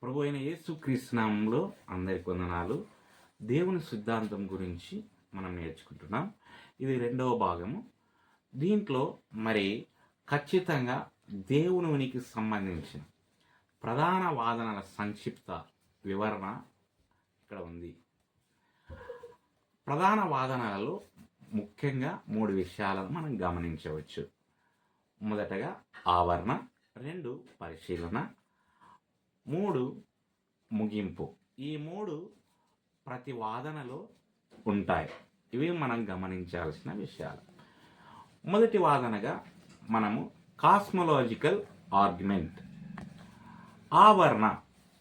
ప్రభు అయిన యేసుక్రీస్తు నామములో అందరికి వందనాలు. దేవుని సిద్ధాంతం గురించి మనం నేర్చుకుంటున్నాం. ఇది రెండవ భాగము. దీంట్లో మరి ఖచ్చితంగా దేవుని ఉనికి సంబంధించిన ప్రధాన వాదనల సంక్షిప్త వివరణ ఇక్కడ ఉంది. ప్రధాన వాదనలలో ముఖ్యంగా 3 విషయాలను మనం గమనించవచ్చు. మొదటగా ఆవరణ, 2 పరిశీలన, 3 ముగింపు. ఈ 3 ప్రతి వాదనలో ఉంటాయి. ఇవి మనం గమనించాల్సిన విషయాలు. మొదటి వాదనగా మనము కాస్మోలాజికల్ ఆర్గ్యుమెంట్. ఆవరణ,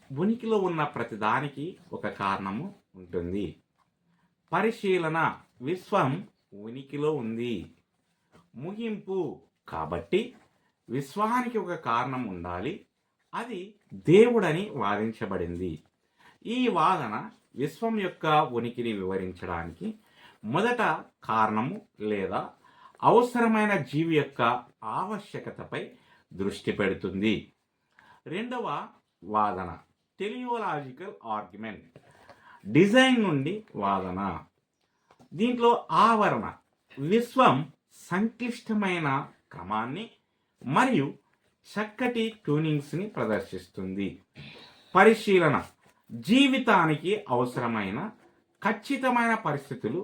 ఉనికిలో ఉన్న ప్రతిదానికి ఒక కారణము ఉంటుంది. పరిశీలన, విశ్వం ఉనికిలో ఉంది. ముగింపు, కాబట్టి విశ్వానికి ఒక కారణం ఉండాలి, అది దేవుడని వాదించబడింది. ఈ వాదన విశ్వం యొక్క ఉనికిని వివరించడానికి మొదట కారణము లేదా అవసరమైన జీవి యొక్క ఆవశ్యకతపై దృష్టి పెడుతుంది. రెండవ వాదన టెలియోలాజికల్ ఆర్గ్యుమెంట్, డిజైన్ నుండి వాదన. దీంట్లో ఆవరణ విశ్వం సంక్లిష్టమైన క్రమాన్ని మరియు చక్కటి ట్యూనింగ్స్ని ప్రదర్శిస్తుంది. పరిశీలన జీవితానికి అవసరమైన ఖచ్చితమైన పరిస్థితులు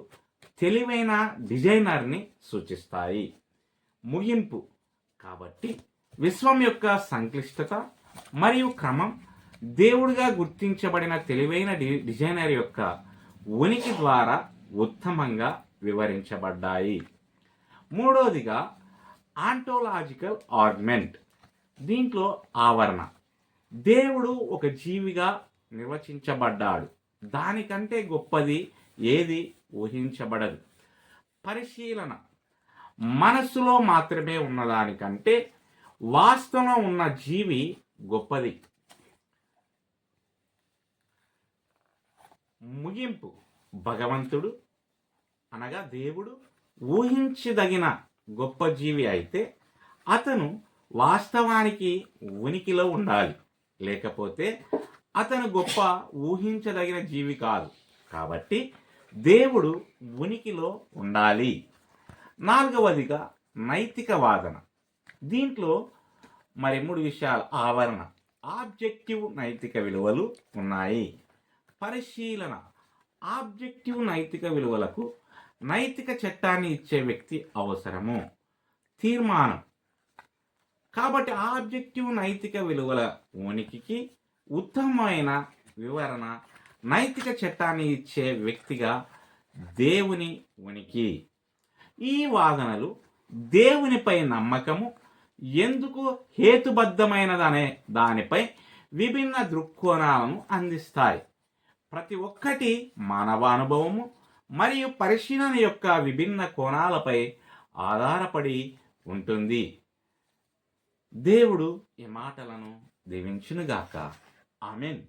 తెలివైన డిజైనర్ని సూచిస్తాయి. ముగింపు, కాబట్టి విశ్వం యొక్క సంక్లిష్టత మరియు క్రమం దేవుడిగా గుర్తించబడిన తెలివైన డిజైనర్ యొక్క ఉనికి ద్వారా ఉత్తమంగా వివరించబడ్డాయి. మూడవదిగా ఆంటోలాజికల్ ఆర్గ్యుమెంట్. దీంట్లో ఆవరణ దేవుడు ఒక జీవిగా నిర్వచించబడ్డాడు, దానికంటే గొప్పది ఏది ఊహించబడదు. పరిశీలన మనస్సులో మాత్రమే ఉన్నదానికంటే వాస్తవంలో ఉన్న జీవి గొప్పది. ముగింపు, భగవంతుడు అనగా దేవుడు ఊహించదగిన గొప్ప జీవి అయితే అతను వాస్తవానికి ఉనికిలో ఉండాలి, లేకపోతే అతను గొప్ప ఊహించదగిన జీవి కాదు. కాబట్టి దేవుడు ఉనికిలో ఉండాలి. నాలుగవదిగా నైతిక వాదన. దీంట్లో మరి 3 విషయాలు. ఆవరణ ఆబ్జెక్టివ్ నైతిక విలువలు ఉన్నాయి. పరిశీలన ఆబ్జెక్టివ్ నైతిక విలువలకు నైతిక చట్టాన్ని ఇచ్చే వ్యక్తి అవసరము. తీర్మానం, కాబట్టి ఆబ్జెక్టివ్ నైతిక విలువల ఉనికికి ఉత్తమమైన వివరణ నైతిక చట్టాన్ని ఇచ్చే వ్యక్తిగా దేవుని ఉనికి. ఈ వాదనలు దేవునిపై నమ్మకము ఎందుకు హేతుబద్ధమైనదనే దానిపై విభిన్న దృక్కోణాలను అందిస్తాయి. ప్రతి ఒక్కటి మానవానుభవము మరియు పరిశీలన యొక్క విభిన్న కోణాలపై ఆధారపడి ఉంటుంది. దేవుడు ఈ మాటలను దీవించునుగాక. ఆమేన్.